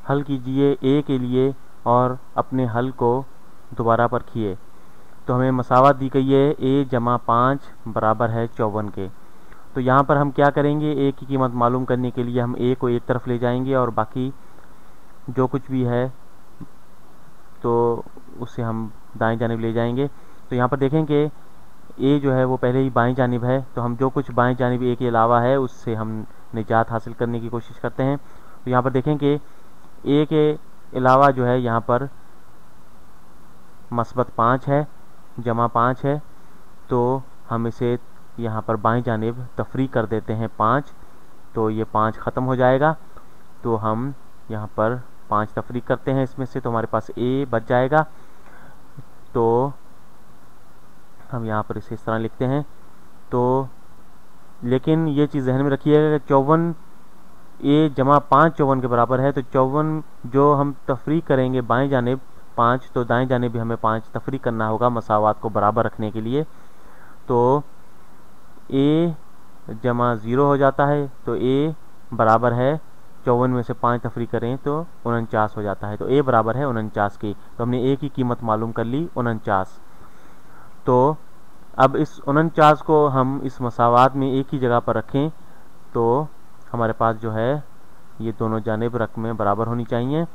हल कीजिए ए के लिए और अपने हल को दोबारा परखिए। तो हमें मसावत दी गई है a जमा 5 बराबर है 54 के। तो यहाँ पर हम क्या करेंगे, a की कीमत मालूम करने के लिए हम a को एक तरफ ले जाएंगे और बाकी जो कुछ भी है तो उसे हम दाएं जानिब ले जाएंगे। तो यहाँ पर देखें कि a जो है वो पहले ही बाएं जानिब है, तो हम जो कुछ बाएं जानिब a के अलावा है उससे हम निजात हासिल करने की कोशिश करते हैं। तो यहाँ पर देखें कि a के अलावा जो है यहाँ पर मस्बत 5 है, जमा 5 है, तो हम इसे यहाँ पर बाएं जानिब तफरी कर देते हैं 5, तो ये 5 ख़त्म हो जाएगा। तो हम यहाँ पर 5 तफरी करते हैं इसमें से, तो हमारे पास a बच जाएगा। तो हम यहाँ पर इसे इस तरह लिखते हैं। तो लेकिन ये चीज़ जहन में रखिएगा कि 54 a जमा 5 54 के बराबर है, तो 54 जो हम तफरी करेंगे बाएं जानिब 5, तो दाएं जानिब भी हमें 5 तफरी करना होगा मसावात को बराबर रखने के लिए। तो a जमा 0 हो जाता है, तो a बराबर है 54 में से 5 तफरी करें तो 49 हो जाता है। तो a बराबर है 49 की। तो हमने a की कीमत मालूम कर ली 49। तो अब इस 49 को हम इस मसावात में एक ही जगह पर रखें तो हमारे पास जो है ये दोनों जानिब रकमें बराबर होनी चाहिए।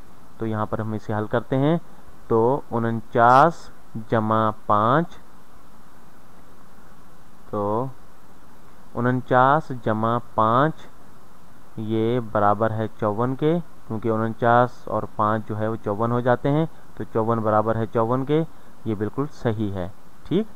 तो यहाँ पर हम इसे हल करते हैं। तो 49 जमा 5, तो 49 जमा 5 ये बराबर है 54 के, क्योंकि 49 और 5 जो है वो 54 हो जाते हैं। तो 54 बराबर है 54 के, ये बिल्कुल सही है। ठीक।